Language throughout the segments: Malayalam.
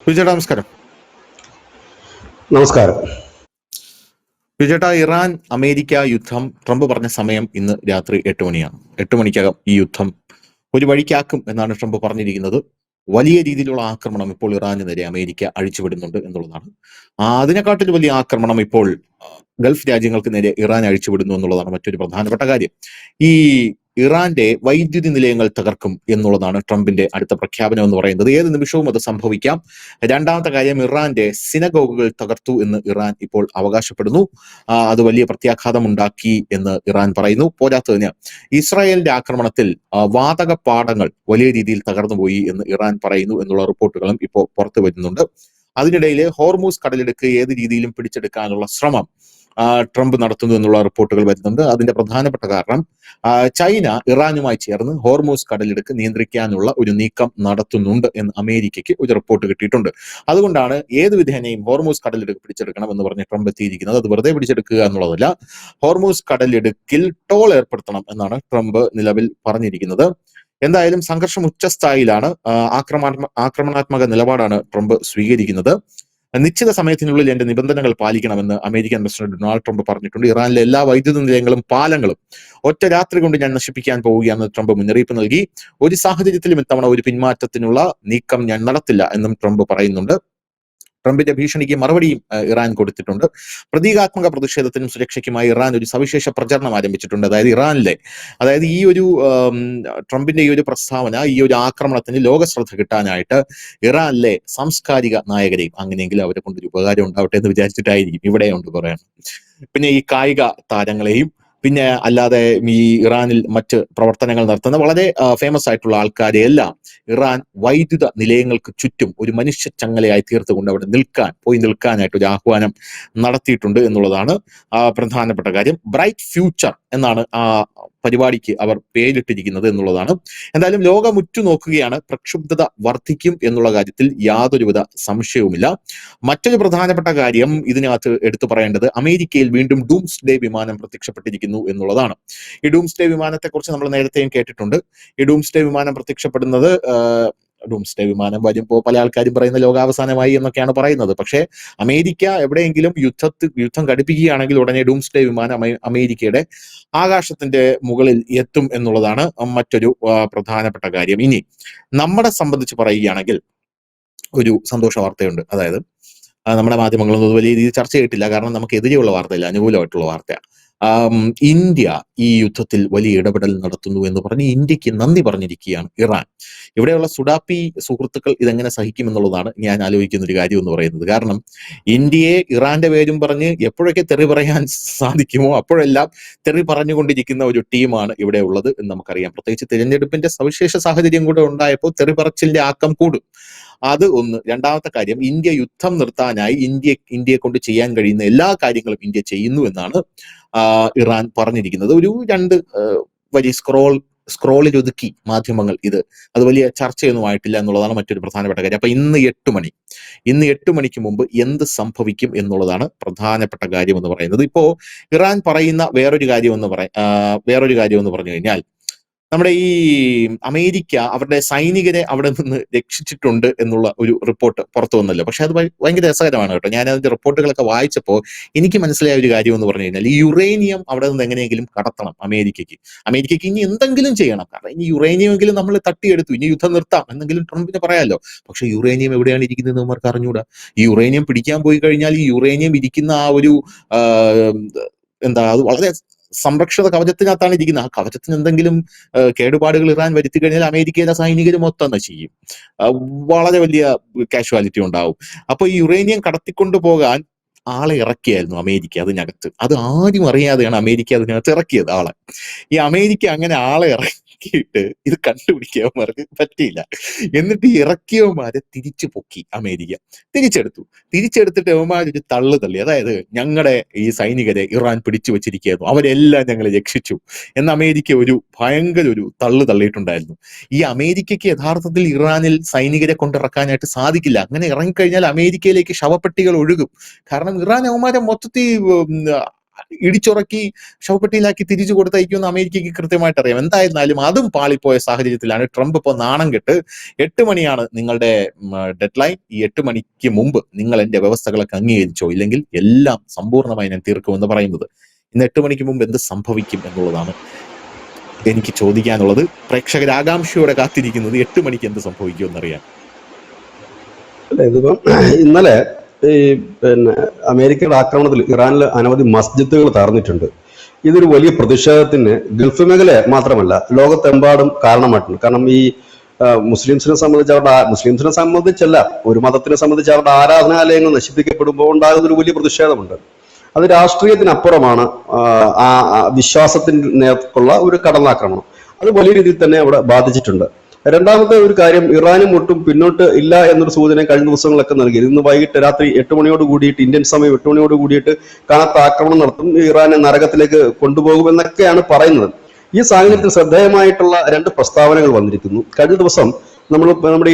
വിജയേട്ടാ നമസ്കാരം. നമസ്കാരം. വിജയേട്ടാ, ഇറാൻ അമേരിക്ക യുദ്ധം ട്രംപ് പറഞ്ഞ സമയം ഇന്ന് രാത്രി 8 മണിയാണ്. 8 മണിക്കകം ഈ യുദ്ധം ഒരു വഴിക്കാക്കും എന്നാണ് ട്രംപ് പറഞ്ഞിരിക്കുന്നത്. വലിയ രീതിയിലുള്ള ആക്രമണം ഇപ്പോൾ ഇറാന് നേരെ അമേരിക്ക അഴിച്ചുവിടുന്നുണ്ട് എന്നുള്ളതാണ്. അതിനെക്കാട്ടിൽ വലിയ ആക്രമണം ഇപ്പോൾ ഗൾഫ് രാജ്യങ്ങൾക്ക് നേരെ ഇറാൻ അഴിച്ചുവിടുന്നു എന്നുള്ളതാണ് മറ്റൊരു പ്രധാനപ്പെട്ട കാര്യം. ഈ ഇറാന്റെ വൈദ്യുതി നിലയങ്ങൾ തകർക്കും എന്നുള്ളതാണ് ട്രംപിന്റെ അടുത്ത പ്രഖ്യാപനം എന്ന് പറയുന്നത്. ഏത് നിമിഷവും അത് സംഭവിക്കാം. രണ്ടാമത്തെ കാര്യം, ഇറാന്റെ സിനഗോഗുകൾ തകർത്തു എന്ന് ഇറാൻ ഇപ്പോൾ അവകാശപ്പെടുന്നു. അത് വലിയ പ്രത്യാഘാതം ഉണ്ടാക്കി എന്ന് ഇറാൻ പറയുന്നു. പോരാത്തതിന് ഇസ്രായേലിന്റെ ആക്രമണത്തിൽ വാതക പാടങ്ങൾ വലിയ രീതിയിൽ തകർന്നുപോയി എന്ന് ഇറാൻ പറയുന്നു എന്നുള്ള റിപ്പോർട്ടുകളും ഇപ്പോൾ പുറത്തു വരുന്നുണ്ട്. അതിനിടയിൽ ഹോർമൂസ് കടലിടുക്ക് ഏത് രീതിയിലും പിടിച്ചെടുക്കാനുള്ള ശ്രമം ട്രംപ് നടത്തുന്നു എന്നുള്ള റിപ്പോർട്ടുകൾ വരുന്നുണ്ട്. അതിന്റെ പ്രധാനപ്പെട്ട കാരണം ചൈന ഇറാനുമായി ചേർന്ന് ഹോർമൂസ് കടലിടുക്ക് നിയന്ത്രിക്കാനുള്ള ഒരു നീക്കം നടത്തുന്നുണ്ട് എന്ന് അമേരിക്കയ്ക്ക് ഒരു റിപ്പോർട്ട് കിട്ടിയിട്ടുണ്ട്. അതുകൊണ്ടാണ് ഏത് വിധേനയും ഹോർമൂസ് കടലിടുക്ക് പിടിച്ചെടുക്കണം എന്ന് പറഞ്ഞ് ട്രംപ് എത്തിയിരിക്കുന്നത്. അത് വെറുതെ പിടിച്ചെടുക്കുക എന്നുള്ളതല്ല, ഹോർമൂസ് കടലിടുക്കിൽ ടോൾ ഏർപ്പെടുത്തണം എന്നാണ് ട്രംപ് നിലവിൽ പറഞ്ഞിരിക്കുന്നത്. എന്തായാലും സംഘർഷം ഉച്ചസ്ഥായിലാണ്. ആക്രമണാത്മക നിലപാടാണ് ട്രംപ് സ്വീകരിക്കുന്നത്. നിശ്ചിത സമയത്തിനുള്ളിൽ എന്റെ നിബന്ധനകൾ പാലിക്കണമെന്ന് അമേരിക്കൻ പ്രസിഡന്റ് ഡൊണാൾഡ് ട്രംപ് പറഞ്ഞിട്ടുണ്ട്. ഇറാനിലെ എല്ലാ വൈദ്യുത നിലയങ്ങളും പാലങ്ങളും ഒറ്റ രാത്രി കൊണ്ട് ഞാൻ നശിപ്പിക്കാൻ പോവുകയാണെന്ന് ട്രംപ് മുന്നറിയിപ്പ് നൽകി. ഒരു സാഹചര്യത്തിലും ഇത്തവണ ഒരു പിന്മാറ്റത്തിനുള്ള നീക്കം ഞാൻ നടത്തില്ല എന്നും ട്രംപ് പറയുന്നുണ്ട്. ട്രംപിന്റെ ഭീഷണിക്ക് മറുപടിയും ഇറാൻ കൊടുത്തിട്ടുണ്ട്. പ്രതീകാത്മക പ്രതിഷേധത്തിനും സുരക്ഷയ്ക്കുമായി ഇറാൻ ഒരു സവിശേഷ പ്രചരണം ആരംഭിച്ചിട്ടുണ്ട്. അതായത് ഈ ഒരു ട്രംപിന്റെ ഈ ഒരു പ്രസ്താവന, ഈ ഒരു ആക്രമണത്തിന് ലോക ശ്രദ്ധ കിട്ടാനായിട്ട് ഇറാനിലെ സാംസ്കാരിക നായകരെയും, അങ്ങനെയെങ്കിലും അവരെ കൊണ്ടൊരു ഉപകാരം ഉണ്ടാവട്ടെ എന്ന് വിചാരിച്ചിട്ടായിരിക്കും ഇവിടെയുണ്ട് പറയണം. പിന്നെ ഈ കായിക താരങ്ങളെയും, പിന്നെ അല്ലാതെ ഈ ഇറാനിൽ മറ്റ് പ്രവർത്തനങ്ങൾ നടത്തുന്ന വളരെ ഫേമസ് ആയിട്ടുള്ള ആൾക്കാരെ എല്ലാം ഇറാൻ വൈദ്യുത നിലയങ്ങൾക്ക് ചുറ്റും ഒരു മനുഷ്യ ചങ്ങലയായി തീർത്തുകൊണ്ട് അവിടെ പോയി നിൽക്കാനായിട്ട് ഒരു ആഹ്വാനം നടത്തിയിട്ടുണ്ട് എന്നുള്ളതാണ് പ്രധാനപ്പെട്ട കാര്യം. ബ്രൈറ്റ് ഫ്യൂച്ചർ എന്നാണ് ആ പരിപാടിക്ക് അവർ പേരിട്ടിരിക്കുന്നത് എന്നുള്ളതാണ്. എന്തായാലും ലോകം ഉറ്റുനോക്കുകയാണ്. പ്രക്ഷുബ്ധത വർദ്ധിക്കും എന്നുള്ള കാര്യത്തിൽ യാതൊരുവിധ സംശയവുമില്ല. മറ്റൊരു പ്രധാനപ്പെട്ട കാര്യം ഇതിനകത്ത് എടുത്തു പറയേണ്ടത്, അമേരിക്കയിൽ വീണ്ടും ഡൂംസ്ഡേ വിമാനം പ്രത്യക്ഷപ്പെട്ടിരിക്കുന്നു എന്നുള്ളതാണ്. ഈ ഡൂംസ്ഡേ വിമാനത്തെ കുറിച്ച് നമ്മൾ നേരത്തെയും കേട്ടിട്ടുണ്ട്. ഈ ഡൂംസ്ഡേ വിമാനം പ്രത്യക്ഷപ്പെടുന്നത്, ഡൂംസ്ഡേ വിമാനം വരുമ്പോൾ പല ആൾക്കാരും പറയുന്ന ലോകാവസാനമായി എന്നൊക്കെയാണ് പറയുന്നത്. പക്ഷേ അമേരിക്ക എവിടെയെങ്കിലും യുദ്ധം ഘടിപ്പിക്കുകയാണെങ്കിൽ ഉടനെ ഡൂംസ്ഡേ വിമാനം അമേരിക്കയുടെ ആകാശത്തിന്റെ മുകളിൽ എത്തും എന്നുള്ളതാണ് മറ്റൊരു പ്രധാനപ്പെട്ട കാര്യം. ഇനി നമ്മളെ സംബന്ധിച്ച് പറയുകയാണെങ്കിൽ ഒരു സന്തോഷ വാർത്തയുണ്ട്. അതായത് നമ്മുടെ മാധ്യമങ്ങളൊന്നും വലിയ രീതിയിൽ ചർച്ച ചെയ്തിട്ടില്ല. കാരണം നമുക്ക് എതിരെയുള്ള വാർത്തയില്ല, അനുകൂലമായിട്ടുള്ള വാർത്തയാണ്. ഇന്ത്യ ഈ യുദ്ധത്തിൽ വലിയ ഇടപെടൽ നടത്തുന്നു എന്ന് പറഞ്ഞ് ഇന്ത്യക്ക് നന്ദി പറഞ്ഞിരിക്കുകയാണ് ഇറാൻ. ഇവിടെയുള്ള സുഡാപ്പി സുഹൃത്തുക്കൾ ഇതെങ്ങനെ സഹിക്കുമെന്നുള്ളതാണ് ഞാൻ ആലോചിക്കുന്ന ഒരു കാര്യം എന്ന് പറയുന്നത്. കാരണം ഇന്ത്യയെ ഇറാന്റെ പേരും പറഞ്ഞ് എപ്പോഴൊക്കെ തെറി പറയാൻ സാധിക്കുമോ അപ്പോഴെല്ലാം തെറി പറഞ്ഞുകൊണ്ടിരിക്കുന്ന ഒരു ടീമാണ് ഇവിടെ ഉള്ളത് എന്ന് നമുക്കറിയാം. പ്രത്യേകിച്ച് തിരഞ്ഞെടുപ്പിന്റെ സവിശേഷ സാഹചര്യം കൂടെ ഉണ്ടായപ്പോൾ തെറി പറച്ചിലിന്റെ ആക്കം കൂടും. അത് ഒന്ന്. രണ്ടാമത്തെ കാര്യം, ഇന്ത്യ യുദ്ധം നിർത്താനായി ഇന്ത്യയെ കൊണ്ട് ചെയ്യാൻ കഴിയുന്ന എല്ലാ കാര്യങ്ങളും ഇന്ത്യ ചെയ്യുന്നു എന്നാണ് ഇറാൻ പറഞ്ഞിരിക്കുന്നത്. ഒരു 2 വരി സ്ക്രോളിൽ ഒതുക്കി മാധ്യമങ്ങൾ അത് വലിയ ചർച്ചയൊന്നും ആയിട്ടില്ല എന്നുള്ളതാണ് മറ്റൊരു പ്രധാനപ്പെട്ട കാര്യം. അപ്പൊ ഇന്ന് 8 മണിക്ക് മുമ്പ് എന്ത് സംഭവിക്കും എന്നുള്ളതാണ് പ്രധാനപ്പെട്ട കാര്യം എന്ന് പറയുന്നത്. ഇപ്പോ ഇറാൻ പറയുന്ന വേറൊരു കാര്യം എന്ന് പറഞ്ഞു കഴിഞ്ഞാൽ, നമ്മുടെ ഈ അമേരിക്ക അവരുടെ സൈനികരെ അവിടെ നിന്ന് രക്ഷിച്ചിട്ടുണ്ട് എന്നുള്ള ഒരു റിപ്പോർട്ട് പുറത്തു വന്നല്ലോ. പക്ഷെ അത് ഭയങ്കര രസകരമാണ് കേട്ടോ. ഞാൻ അതിന്റെ റിപ്പോർട്ടുകളൊക്കെ വായിച്ചപ്പോൾ എനിക്ക് മനസ്സിലായ ഒരു കാര്യം എന്ന് പറഞ്ഞു കഴിഞ്ഞാൽ, ഈ യുറേനിയം അവിടെ നിന്ന് എങ്ങനെയെങ്കിലും കടത്തണം അമേരിക്കയ്ക്ക് ഇനി എന്തെങ്കിലും ചെയ്യണം. കാരണം ഇനി യുറേനിയം എങ്കിലും നമ്മൾ തട്ടിയെടുത്തു, ഇനി യുദ്ധം നിർത്താം എന്നെങ്കിലും ട്രംപിന് പറയാമല്ലോ. പക്ഷെ യുറേനിയം എവിടെയാണ് ഇരിക്കുന്നത് അവർക്ക് അറിഞ്ഞൂടാ. ഈ യുറേനിയം പിടിക്കാൻ പോയി കഴിഞ്ഞാൽ ഈ യുറേനിയം ഇരിക്കുന്ന ആ ഒരു അത് വളരെ സംരക്ഷിത കവചത്തിനകത്താണ് ഇരിക്കുന്നത്. ആ കവചത്തിന് എന്തെങ്കിലും കേടുപാടുകൾ ഇറാൻ വരുത്തി കഴിഞ്ഞാൽ അമേരിക്കയിലെ സൈനികർ മൊത്തം നശിക്കും. വളരെ വലിയ കാഷ്വാലിറ്റി ഉണ്ടാവും. അപ്പൊ ഈ യുറേനിയം കടത്തിക്കൊണ്ടു പോകാൻ ആളെ ഇറക്കിയായിരുന്നു അമേരിക്ക അതിനകത്ത്. അത് ആരും അറിയാതെയാണ് അമേരിക്ക അതിനകത്ത് ഇറക്കിയത് ആളെ. ഈ അമേരിക്ക അങ്ങനെ ആളെ ഇറക്കിയിട്ട് ഇത് കണ്ടുപിടിക്കാന്മാർക്ക് പറ്റിയില്ല. എന്നിട്ട് ഈ ഇറക്കിയവന്മാരെ തിരിച്ചു പൊക്കി അമേരിക്ക. തിരിച്ചെടുത്തിട്ട് അവന്മാരൊരു തള്ളി. അതായത് ഞങ്ങളുടെ ഈ സൈനികരെ ഇറാൻ പിടിച്ചു വെച്ചിരിക്കുകയായിരുന്നു, അവരെല്ലാം ഞങ്ങളെ രക്ഷിച്ചു എന്ന് അമേരിക്ക ഭയങ്കര ഒരു തള്ളിയിട്ടുണ്ടായിരുന്നു. ഈ അമേരിക്കയ്ക്ക് യഥാർത്ഥത്തിൽ ഇറാനിൽ സൈനികരെ കൊണ്ടിറക്കാനായിട്ട് സാധിക്കില്ല. അങ്ങനെ ഇറങ്ങിക്കഴിഞ്ഞാൽ അമേരിക്കയിലേക്ക് ശവപ്പെട്ടികൾ ഒഴുകും. കാരണം ഇറാൻ അവന്മാരെ മൊത്തത്തിൽ ഇടിച്ചുറക്കി ശവപ്പെട്ടിയിലാക്കി തിരിച്ചു കൊടുത്തയക്കുമെന്ന് അമേരിക്കയ്ക്ക് കൃത്യമായിട്ട് അറിയാം. എന്തായിരുന്നാലും അതും പാളിപ്പോയ സാഹചര്യത്തിലാണ് ട്രംപ് ഇപ്പോൾ നാണം കെട്ട് 8 മണിയാണ് നിങ്ങളുടെ ഡെഡ് ലൈൻ, ഈ 8 മണിക്ക് മുമ്പ് നിങ്ങൾ എന്റെ വ്യവസ്ഥകളൊക്കെ അംഗീകരിച്ചോ, ഇല്ലെങ്കിൽ എല്ലാം സമ്പൂർണ്ണമായി ഞാൻ തീർക്കുമെന്ന് പറയുന്നത്. ഇന്ന് 8 മണിക്ക് മുമ്പ് എന്ത് സംഭവിക്കും എന്നുള്ളതാണ് എനിക്ക് ചോദിക്കാനുള്ളത്. പ്രേക്ഷകർ ആകാംക്ഷയോടെ കാത്തിരിക്കുന്നത് 8 മണിക്ക് എന്ത് സംഭവിക്കുമെന്നറിയാൻ. ഇതിപ്പം ഇന്നലെ ഈ അമേരിക്കയുടെ ആക്രമണത്തിൽ ഇറാനിൽ അനവധി മസ്ജിദുകൾ തകർന്നിട്ടുണ്ട്. ഇതൊരു വലിയ പ്രതിഷേധത്തിന് ഗൾഫ് മേഖല മാത്രമല്ല ലോകത്തെമ്പാടും കാരണമായിട്ടുണ്ട്. കാരണം ഈ മുസ്ലിംസിനെ സംബന്ധിച്ചല്ല, ഒരു മതത്തിനെ സംബന്ധിച്ച് അവരുടെ ആരാധനാലയങ്ങൾ നശിപ്പിക്കപ്പെടുമ്പോൾ ഉണ്ടാകുന്ന ഒരു വലിയ പ്രതിഷേധമുണ്ട്. അത് രാഷ്ട്രീയത്തിനപ്പുറമാണ് ആ വിശ്വാസത്തിന് നേർക്കുള്ള ഒരു കടന്നാക്രമണം. അത് വലിയ രീതിയിൽ തന്നെ അവിടെ ബാധിച്ചിട്ടുണ്ട്. രണ്ടാമത്തെ ഒരു കാര്യം, ഇറാനും ഒട്ടും പിന്നോട്ട് ഇല്ല എന്നൊരു സൂചന കഴിഞ്ഞ ദിവസങ്ങളൊക്കെ നൽകി. ഇന്ന് വൈകിട്ട് രാത്രി 8 മണിയോട് കൂടിയിട്ട്, ഇന്ത്യൻ സമയം 8 മണിയോട് കൂടിയിട്ട് കനത്ത ആക്രമണം നടത്തും, ഇറാനെ നരകത്തിലേക്ക് കൊണ്ടുപോകുമെന്നൊക്കെയാണ് പറയുന്നത്. ഈ സാഹചര്യത്തിൽ ശ്രദ്ധേയമായിട്ടുള്ള 2 പ്രസ്താവനകൾ വന്നിരിക്കുന്നു. കഴിഞ്ഞ ദിവസം നമ്മുടെ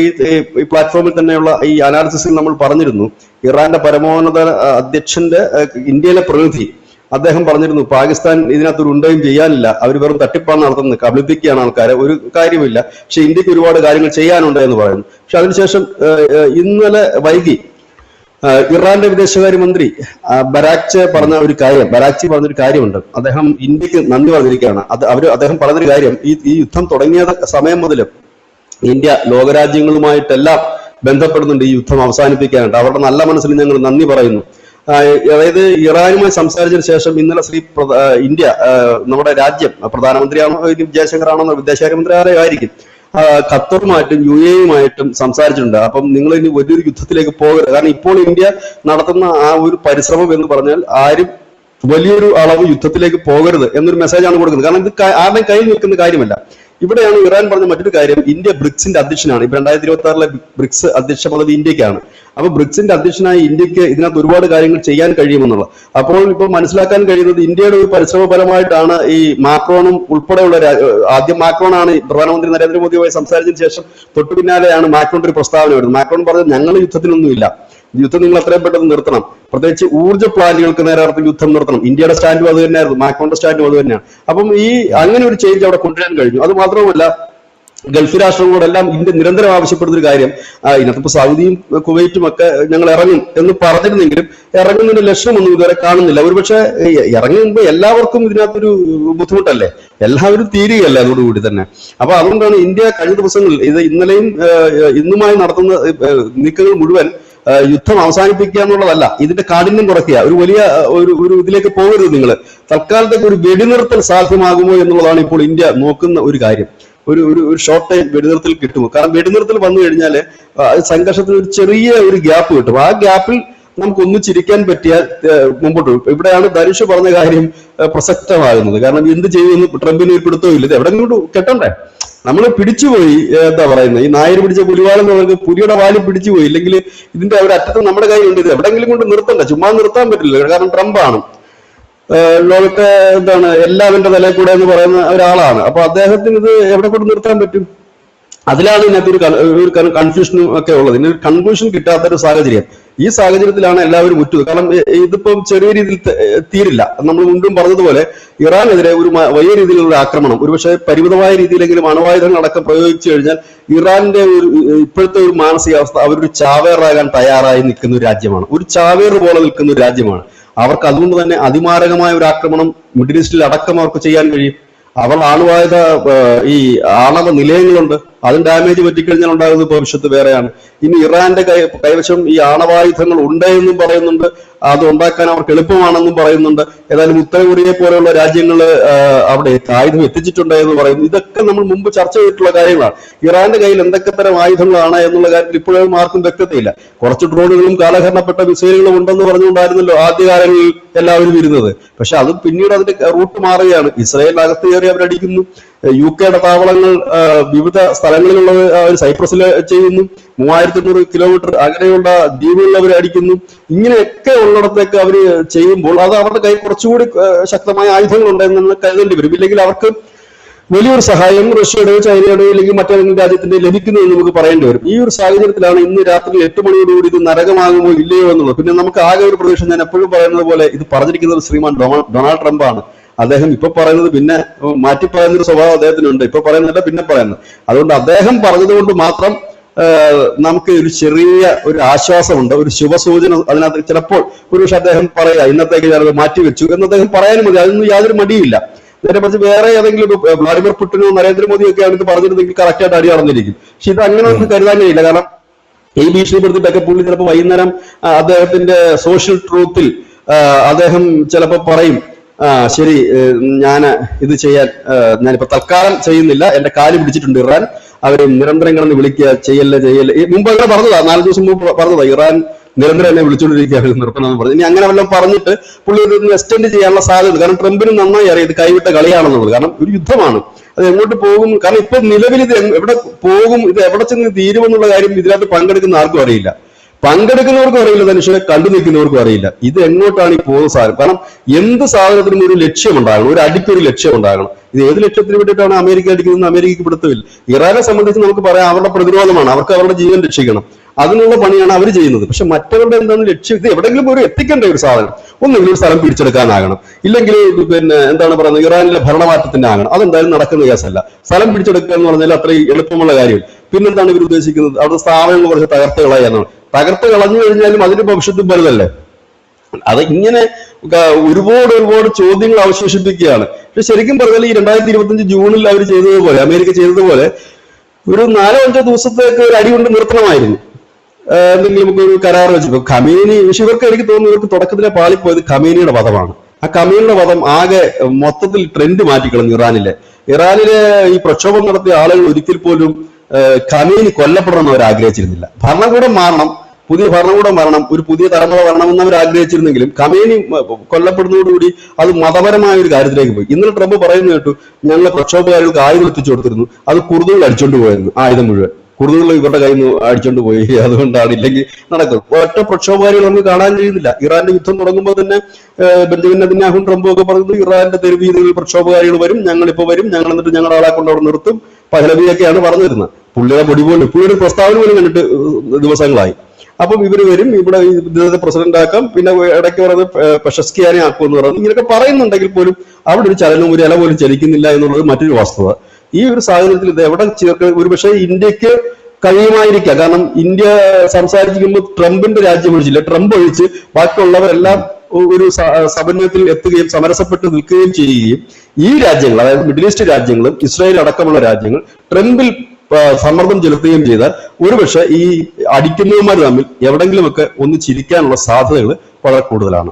ഈ പ്ലാറ്റ്ഫോമിൽ തന്നെയുള്ള ഈ അനാലിസിസിൽ നമ്മൾ പറഞ്ഞിരുന്നു, ഇറാന്റെ പരമോന്നത അധ്യക്ഷന്റെ ഇന്ത്യയിലെ പ്രതിനിധി അദ്ദേഹം പറഞ്ഞിരുന്നു, പാകിസ്ഥാൻ ഇതിനകത്തൊരു ഉണ്ടയും ചെയ്യാനില്ല, അവർ വെറും തട്ടിപ്പാണ് നടത്തുന്നത്, കബളിപ്പിക്കുകയാണ് ആൾക്കാരെ, ഒരു കാര്യമില്ല, പക്ഷെ ഇന്ത്യക്ക് ഒരുപാട് കാര്യങ്ങൾ ചെയ്യാനുണ്ട് എന്ന് പറയുന്നു. പക്ഷെ അതിനുശേഷം ഇന്നലെ വൈകി ഇറാന്റെ വിദേശകാര്യമന്ത്രി ബരാക്ചി പറഞ്ഞൊരു കാര്യമുണ്ട്. അദ്ദേഹം ഇന്ത്യക്ക് നന്ദി പറഞ്ഞിരിക്കുകയാണ്. അദ്ദേഹം പറഞ്ഞൊരു കാര്യം, ഈ യുദ്ധം തുടങ്ങിയ സമയം മുതലും ഇന്ത്യ ലോകരാജ്യങ്ങളുമായിട്ടെല്ലാം ബന്ധപ്പെടുന്നുണ്ട് ഈ യുദ്ധം അവസാനിപ്പിക്കാനായിട്ട്. അവരുടെ നല്ല മനസ്സിൽ ഞങ്ങൾ നന്ദി പറയുന്നു. അതായത് ഇറാനുമായി സംസാരിച്ചതിന് ശേഷം ഇന്നലെ ഇന്ത്യ, നമ്മുടെ രാജ്യം, പ്രധാനമന്ത്രിയാണോ ജയശങ്കറാണോ വിദേശകാര്യമന്ത്രി ആയിരിക്കും, ഖത്തറുമായിട്ടും UAE-യുമായിട്ടും സംസാരിച്ചിട്ടുണ്ട്. അപ്പം നിങ്ങൾ ഇനി വലിയൊരു യുദ്ധത്തിലേക്ക് പോകരുത്. കാരണം ഇപ്പോൾ ഇന്ത്യ നടത്തുന്ന ആ ഒരു പരിശ്രമം എന്ന് പറഞ്ഞാൽ ആരും വലിയൊരു അളവ് യുദ്ധത്തിലേക്ക് പോകരുത് എന്നൊരു മെസ്സേജാണ് കൊടുക്കുന്നത്. കാരണം ഇത് ആരുടെയും കയ്യിൽ നിൽക്കുന്ന കാര്യമല്ല. ഇവിടെയാണ് ഇറാൻ പറഞ്ഞ മറ്റൊരു കാര്യം, ഇന്ത്യ ബ്രിക്സിന്റെ അധ്യക്ഷനാണ്. ഇപ്പൊ 2026 ബ്രിക്സ് അധ്യക്ഷ പദവി ഇന്ത്യക്കാണ്. അപ്പൊ ബ്രിക്സിന്റെ അധ്യക്ഷനായി ഇന്ത്യക്ക് ഇതിനകത്ത് ഒരുപാട് കാര്യങ്ങൾ ചെയ്യാൻ കഴിയുമെന്നുള്ളത്. അപ്പോൾ ഇപ്പോൾ മനസ്സിലാക്കാൻ കഴിയുന്നത് ഇന്ത്യയുടെ ഒരു പരിശ്രമ ഫലമായിട്ടാണ് ഈ മാക്രോണും ഉൾപ്പെടെയുള്ള, ആദ്യം മാക്രോണാണ് പ്രധാനമന്ത്രി നരേന്ദ്രമോദിയുമായി സംസാരിച്ചതിന് ശേഷം തൊട്ടു പിന്നാലെയാണ് മാക്രോണിന്റെ ഒരു പ്രസ്താവന വരുന്നത്. മാക്രോൺ പറഞ്ഞത്, ഞങ്ങൾ യുദ്ധത്തിനൊന്നുമില്ല, യുദ്ധം നിങ്ങൾ എത്രയും പെട്ടെന്ന് നിർത്തണം, പ്രത്യേകിച്ച് ഊർജ്ജ പ്ലാന്റുകൾക്ക് നേരെ യുദ്ധം നിർത്തണം. ഇന്ത്യയുടെ സ്റ്റാൻഡും അത് തന്നെയായിരുന്നു, മാക്രോണിന്റെ സ്റ്റാൻഡും അത് തന്നെയാണ്. അപ്പം ഈ അങ്ങനെ ഒരു ചേഞ്ച് അവിടെ കൊണ്ടുവരാൻ കഴിഞ്ഞു. അത് മാത്രമല്ല, ഗൾഫ് രാഷ്ട്രങ്ങളോടെല്ലാം ഇന്ത്യ നിരന്തരം ആവശ്യപ്പെടുന്ന ഒരു കാര്യം, ഇതിനകത്ത് സൗദിയും കുവൈറ്റും ഒക്കെ ഞങ്ങൾ ഇറങ്ങും എന്ന് പറഞ്ഞിരുന്നെങ്കിലും ഇറങ്ങുന്നതിന്റെ ലക്ഷണമൊന്നും ഇതുവരെ കാണുന്നില്ല. ഒരുപക്ഷെ ഇറങ്ങുമ്പോൾ എല്ലാവർക്കും ഇതിനകത്തൊരു ബുദ്ധിമുട്ടല്ലേ, എല്ലാവരും തീരുകയല്ലേ അതോടുകൂടി തന്നെ. അപ്പൊ അതുകൊണ്ടാണ് ഇന്ത്യ കഴിഞ്ഞ ദിവസങ്ങളിൽ, ഇത് ഇന്നലെയും ഇന്നുമായി നടത്തുന്ന നീക്കങ്ങൾ മുഴുവൻ യുദ്ധം അവസാനിപ്പിക്കുക എന്നുള്ളതല്ല, ഇതിന്റെ കാഠിന്യം കുറയ്ക്കുക, ഒരു വലിയ ഒരു ഇതിലേക്ക് പോകരുത് നിങ്ങൾ, തൽക്കാലത്തേക്ക് ഒരു വെടിനിർത്തൽ സാധ്യമാകുമോ എന്നുള്ളതാണ് ഇപ്പോൾ ഇന്ത്യ നോക്കുന്ന ഒരു കാര്യം. ഒരു ഷോർട്ട് ടൈം വെടിനിർത്തൽ കിട്ടുമോ? കാരണം വെടിനിർത്തൽ വന്നു കഴിഞ്ഞാൽ സംഘർഷത്തിന് ഒരു ചെറിയ ഒരു ഗ്യാപ്പ് കിട്ടും. ആ ഗ്യാപ്പിൽ നമുക്ക് ഒന്നിച്ചിരിക്കാൻ പറ്റിയാൽ മുമ്പോട്ട് പോകും. ഇവിടെയാണ് ധനുഷ് പറഞ്ഞ കാര്യം പ്രസക്തമാകുന്നത്. കാരണം എന്ത് ചെയ്യുമെന്ന് ട്രംപിന് ഒരു പിടുത്തവും ഇല്ല. ഇത് എവിടെയെങ്കിലും കെട്ടണ്ടേ? നമ്മൾ പിടിച്ചുപോയി, എന്താ പറയുന്നത്, ഈ നായർ പിടിച്ച പുലിവാലെന്ന് പറയുന്നത് പുലിയുടെ വാലിൽ പിടിച്ചുപോയി. ഇല്ലെങ്കിൽ ഇതിന്റെ ഒരു അറ്റത്ത് നമ്മുടെ കയ്യിലുണ്ട്, ഇത് എവിടെയെങ്കിലും കൊണ്ട് നിർത്തണ്ട, ചുമ്മാ നിർത്താൻ പറ്റില്ല. കാരണം ട്രംപാണ് ലോകത്തെ എല്ലാവരുടെ തലയിൽ കൂടെ എന്ന് പറയുന്ന ഒരാളാണ്. അപ്പൊ അദ്ദേഹത്തിന് ഇത് എവിടെ കൊണ്ട് നിർത്താൻ പറ്റും? അതിലാണ് ഇതിനകത്ത് ഒരു കൺഫ്യൂഷനും ഒക്കെ ഉള്ളത്. ഇതിനൊരു കൺക്ലൂഷൻ കിട്ടാത്തൊരു സാഹചര്യം. ഈ സാഹചര്യത്തിലാണ് എല്ലാവരും ഉറ്റത്. കാരണം ഇതിപ്പം ചെറിയ രീതിയിൽ തീരില്ല. നമ്മൾ മുൻപും പറഞ്ഞതുപോലെ ഇറാനെതിരെ ഒരു വലിയ രീതിയിലുള്ള ആക്രമണം, ഒരുപക്ഷെ പരിമിതമായ രീതിയിലെങ്കിലും അണുവായുധങ്ങൾ അടക്കം പ്രയോഗിച്ചു കഴിഞ്ഞാൽ ഇറാന്റെ ഇപ്പോഴത്തെ ഒരു മാനസികാവസ്ഥ, അവരൊരു ചാവേറാകാൻ തയ്യാറായി നിൽക്കുന്ന ഒരു രാജ്യമാണ്, ഒരു ചാവേറ് പോലെ നിൽക്കുന്ന ഒരു രാജ്യമാണ്. അവർക്ക് അതുകൊണ്ട് തന്നെ അതിമാരകമായ ഒരു ആക്രമണം മിഡിൽ ഈസ്റ്റിൽ അടക്കം അവർക്ക് ചെയ്യാൻ കഴിയും. അവർ ആണവായുധ ആണവ നിലയങ്ങളുണ്ട്, അതിന് ഡാമേജ് പറ്റിക്കഴിഞ്ഞാൽ ഉണ്ടാകുന്ന ഭവിഷ്യത്ത് വേറെയാണ്. ഇനി ഇറാന്റെ കൈവശം ഈ ആണവായുധങ്ങൾ ഉണ്ട് എന്നും പറയുന്നുണ്ട്, അത് ഉണ്ടാക്കാൻ അവർക്ക് എളുപ്പമാണെന്നും പറയുന്നുണ്ട്. ഏതായാലും ഉത്തര കൊറിയയെ പോലെയുള്ള രാജ്യങ്ങൾ അവിടെ ആയുധം എത്തിച്ചിട്ടുണ്ട് എന്ന് പറയുന്നു. ഇതൊക്കെ നമ്മൾ മുമ്പ് ചർച്ച ചെയ്തിട്ടുള്ള കാര്യങ്ങളാണ്. ഇറാന്റെ കയ്യിൽ എന്തൊക്കെ തരം ആയുധങ്ങളാണ് എന്നുള്ള കാര്യത്തിൽ ഇപ്പോഴും ആർക്കും വ്യക്തതയില്ല. കുറച്ച് ഡ്രോണുകളും കാലഹരണപ്പെട്ട മിസൈലുകളും ഉണ്ടെന്ന് പറഞ്ഞുകൊണ്ടായിരുന്നല്ലോ ആദ്യകാലങ്ങളിൽ എല്ലാവരും ഇരുന്നത്. പക്ഷെ അത് പിന്നീട് അതിന്റെ റൂട്ട് മാറുകയാണ്. ഇസ്രായേലിനകത്ത് കയറി അവരടിക്കുന്നു, UK-യുടെ താവളങ്ങൾ വിവിധ സ്ഥലങ്ങളിലുള്ള സൈപ്രസിൽ ചെയ്യുന്നു, 3800 കിലോമീറ്റർ അകലെയുള്ള ദ്വീപുകളിൽ അവർ അടിക്കുന്നു. ഇങ്ങനെയൊക്കെ ഉള്ളിടത്തേക്ക് അവർ ചെയ്യുമ്പോൾ അത് അവരുടെ കൈ കുറച്ചുകൂടി ശക്തമായ ആയുധങ്ങൾ ഉണ്ടെന്ന് കരുതേണ്ടി വരും. ഇല്ലെങ്കിൽ അവർക്ക് വലിയൊരു സഹായം റഷ്യയുടെയോ ചൈനയുടെയോ അല്ലെങ്കിൽ മറ്റേതെങ്കിലും രാജ്യത്തിന്റെ ലഭിക്കുന്നതെന്ന് നമുക്ക് പറയേണ്ടി വരും. ഈ ഒരു സാഹചര്യത്തിലാണ് ഇന്ന് രാത്രി 8 മണിയോടുകൂടി ഇത് നരകമാകുമോ ഇല്ലയോ എന്നുള്ളത്. പിന്നെ നമുക്ക് ആകെ ഒരു പ്രതീക്ഷ, ഞാൻ എപ്പോഴും പറയുന്നത് പോലെ, ഇത് പറഞ്ഞിരിക്കുന്നത് ശ്രീമാൻ ഡൊണാൾഡ് ട്രംപ് ആണ്. അദ്ദേഹം ഇപ്പൊ പറയുന്നത് പിന്നെ മാറ്റി പറയുന്ന ഒരു സ്വഭാവം അദ്ദേഹത്തിനുണ്ട്. ഇപ്പൊ പറയുന്നില്ല, പിന്നെ പറയുന്നത്. അതുകൊണ്ട് അദ്ദേഹം പറഞ്ഞതുകൊണ്ട് മാത്രം നമുക്ക് ഒരു ചെറിയ ഒരു ആശ്വാസമുണ്ട്, ഒരു ശുഭസൂചന അതിനകത്ത്. ചിലപ്പോൾ ഒരുപക്ഷെ അദ്ദേഹം പറയാ ഇന്നത്തേക്ക് ഞാനത് മാറ്റിവെച്ചു എന്ന് അദ്ദേഹം പറയാനും മതി, അതിനൊന്നും യാതൊരു മടിയില്ല. നേരെ മറിച്ച് വേറെ ഏതെങ്കിലും വ്ളാഡിമിർ പുടിനോ നരേന്ദ്രമോദിയോ ഒക്കെ ആണ് ഇത് പറഞ്ഞിരുന്നെങ്കിൽ കറക്റ്റായിട്ട് അടി നടന്നിരിക്കും. പക്ഷെ ഇത് അങ്ങനെ ഒന്നും കരുതാൻ കഴിയില്ല. കാരണം ഈ ഭീഷണിപ്പെടുത്തിയിട്ടൊക്കെ പുള്ളി ചിലപ്പോൾ വൈകുന്നേരം അദ്ദേഹത്തിന്റെ സോഷ്യൽ ട്രൂത്തിൽ അദ്ദേഹം ചിലപ്പോൾ പറയും, ശരി, ഞാൻ ഇത് ചെയ്യാൻ ഞാനിപ്പോ തൽക്കാലം ചെയ്യുന്നില്ല, എന്റെ കാല് പിടിച്ചിട്ടുണ്ട് ഇറാൻ, അവര് നിരന്തരം കിടന്ന് വിളിക്കുക, ചെയ്യല്ലേ. മുമ്പ് അങ്ങനെ പറഞ്ഞതാ, 4 ദിവസം മുമ്പ് പറഞ്ഞതാ, ഇറാൻ നിരന്തരം എന്നെ വിളിച്ചുകൊണ്ടിരിക്കുകയാണ്, നിർത്തണമെന്ന് പറഞ്ഞു. ഇനി അങ്ങനെ വല്ലതും പറഞ്ഞിട്ട് പുള്ളി ഇത് എക്സ്റ്റെൻഡ് ചെയ്യാനുള്ള സാധ്യത. കാരണം ട്രംപിന് നന്നായി അറിയാം ഇത് കൈവിട്ട കളിയാണെന്നുള്ളത്. കാരണം ഒരു യുദ്ധമാണ്, അത് എങ്ങോട്ട് പോകും, കാരണം ഇപ്പൊ നിലവിൽ ഇത് എവിടെ പോകും, ഇത് എവിടെ ചെന്ന് തീരുമെന്നുള്ള കാര്യം ഇതിനകത്ത് പങ്കെടുക്കുന്ന ആർക്കും അറിയില്ല. പങ്കെടുക്കുന്നവർക്കും അറിയില്ല, മനുഷ്യരെ കണ്ടു നിൽക്കുന്നവർക്കും അറിയില്ല ഇത് എങ്ങോട്ടാണ് ഈ പോകുന്ന സാധനം. കാരണം എന്ത് സാധനത്തിനും ഒരു ലക്ഷ്യമുണ്ടാകണം, ഒരു അടിക്കൊരു ലക്ഷ്യമുണ്ടാകണം. ഇത് ഏത് ലക്ഷ്യത്തിന് വേണ്ടിയിട്ടാണ് അമേരിക്ക അടിക്കുന്നത് അമേരിക്കയ്ക്ക് പിടുത്തമില്ല. ഇറാനെ സംബന്ധിച്ച് നമുക്ക് പറയാം, അവരുടെ പ്രതിരോധമാണ്, അവർക്ക് അവരുടെ ജീവൻ രക്ഷിക്കണം, അതിനുള്ള പണിയാണ് അവർ ചെയ്യുന്നത്. പക്ഷെ മറ്റവരുടെ എന്താണ് ലക്ഷ്യം? ഇത് എവിടെയെങ്കിലും ഒരു എത്തിക്കേണ്ട ഒരു സാധനം. ഒന്നെങ്കിലും ഒരു സ്ഥലം പിടിച്ചെടുക്കാനാകണം, ഇല്ലെങ്കിൽ പിന്നെ എന്താണ് പറയുന്നത്, ഇറാനിലെ ഭരണമാറ്റത്തിന്റെ ആകണം. അതെന്തായാലും നടക്കുന്ന കേസല്ല. സ്ഥലം പിടിച്ചെടുക്കുക എന്ന് പറഞ്ഞാൽ അത്രയും എളുപ്പമുള്ള കാര്യം. പിന്നെന്താണ് ഇവർ ഉദ്ദേശിക്കുന്നത്? അവിടെ സ്ഥാപനങ്ങൾ കുറച്ച് തകർത്ത് കളയാനാണ്. തകർത്ത് കളഞ്ഞു കഴിഞ്ഞാലും അതിന്റെ ഭവിഷ്യത്തും വലുതല്ലേ. അത് ഇങ്ങനെ ഒരുപാട് ചോദ്യങ്ങൾ അവശേഷിപ്പിക്കുകയാണ്. പക്ഷെ ശരിക്കും പറഞ്ഞാൽ ഈ 2025 ജൂണിൽ അവർ ചെയ്തതുപോലെ, അമേരിക്ക ചെയ്തതുപോലെ ഒരു 4-5 ദിവസത്തേക്ക് ഒരു അടി കൊണ്ട് നിർത്തണമായിരുന്നു. എന്തെങ്കിലും നമുക്ക് ഒരു കരാർ വെച്ചു. ഖമേനി, ഇവർക്ക് എനിക്ക് തോന്നുന്നു ഇവർക്ക് തുടക്കത്തിലെ പാളിപ്പോയത് ഖമേനിയുടെ വധമാണ്. ആ ഖമേനിയുടെ വധം ആകെ മൊത്തത്തിൽ ട്രെൻഡ് മാറ്റിക്കളഞ്ഞു. ഇറാനിലെ ഈ പ്രക്ഷോഭം നടത്തിയ ആളുകൾ ഒരിക്കൽ പോലും ഖമേനി കൊല്ലപ്പെടണമെന്ന് അവർ ആഗ്രഹിച്ചിരുന്നില്ല. ഭരണകൂടം മാറണം, പുതിയ ഭരണകൂടം വരണം, ഒരു പുതിയ തലമുറ വരണമെന്ന് അവർ ആഗ്രഹിച്ചിരുന്നെങ്കിലും ഖമേനി കൊല്ലപ്പെടുന്നതോടുകൂടി അത് മതപരമായ ഒരു കാര്യത്തിലേക്ക് പോയി. ഇന്നലെ ട്രംപ് പറയുന്നു കേട്ടു, ഞങ്ങൾ പ്രക്ഷോഭകാരികൾക്ക് ആയുധം എത്തിച്ചു കൊടുത്തിരുന്നു, അത് കുർദുകൾ അടിച്ചോണ്ട് പോയിരുന്നു, ആയുധം മുഴുവൻ കുർദുകൾ ഇവരുടെ കയ്യിൽ നിന്ന് അടിച്ചോണ്ട് പോയി. അതുകൊണ്ടാണ്, ഇല്ലെങ്കിൽ നടക്കും. ഒറ്റ പ്രക്ഷോഭകാരികൾ നമുക്ക് കാണാൻ കഴിയുന്നില്ല. ഇറാന്റെ യുദ്ധം തുടങ്ങുമ്പോൾ തന്നെ ബെഞ്ചമിൻ നെതന്യാഹുവും ട്രംപും ഒക്കെ പറയുന്നത് ഇറാന്റെ തെരുവീതികളിൽ പ്രക്ഷോഭകാരികൾ വരും, ഞങ്ങളിപ്പോ വരും, ഞങ്ങൾ എന്നിട്ട് ഞങ്ങളുടെ ആളെ കൊണ്ട് അവിടെ നിർത്തും, പഹലവിയൊക്കെയാണ് പറഞ്ഞിരുന്നത്. പുള്ളിയുടെ പൊടി പോലും പുള്ളിയുടെ പ്രസ്താവന പോലും കണ്ടിട്ട് ദിവസങ്ങളായി. അപ്പം ഇവര് വരും, ഇവിടെ ഇദ്ദേഹത്തെ പ്രസിഡന്റ് ആക്കാം, പിന്നെ ഇടയ്ക്ക് പറയുന്നത് പെഷസ്കിയാനെ ആക്കുമെന്ന് പറയുന്നത്. ഇങ്ങനെയൊക്കെ പറയുന്നുണ്ടെങ്കിൽ പോലും അവിടെ ഒരു ചലനവും ഒരു ഇല പോലും ചലിക്കുന്നില്ല എന്നുള്ളത് മറ്റൊരു വസ്തുത. ഈ ഒരു സാഹചര്യത്തിൽ ഇത് എവിടെ ഒരുപക്ഷെ ഇന്ത്യക്ക് കഴിയുമായിരിക്കാം. കാരണം ഇന്ത്യ സംസാരിക്കുമ്പോൾ ട്രംപിന്റെ രാജ്യം ഒഴിച്ചില്ല, ട്രംപ് ഒഴിച്ച് ബാക്കിയുള്ളവരെല്ലാം ഒരു സമന്വയത്തിൽ എത്തുകയും സമരസപ്പെട്ട് നിൽക്കുകയും ചെയ്യുകയും ഈ രാജ്യങ്ങൾ, അതായത് മിഡിൽ ഈസ്റ്റ് രാജ്യങ്ങളും ഇസ്രായേൽ അടക്കമുള്ള രാജ്യങ്ങൾ ട്രംപിൽ സമ്മർദ്ദം ചെലുത്തുകയും ചെയ്താൽ ഒരുപക്ഷെ ഈ അടിക്കുന്നവന്മാർ തമ്മിൽ എവിടെങ്കിലുമൊക്കെ ഒന്ന് ചിരിക്കാനുള്ള സാധ്യതകൾ വളരെ കൂടുതലാണ്.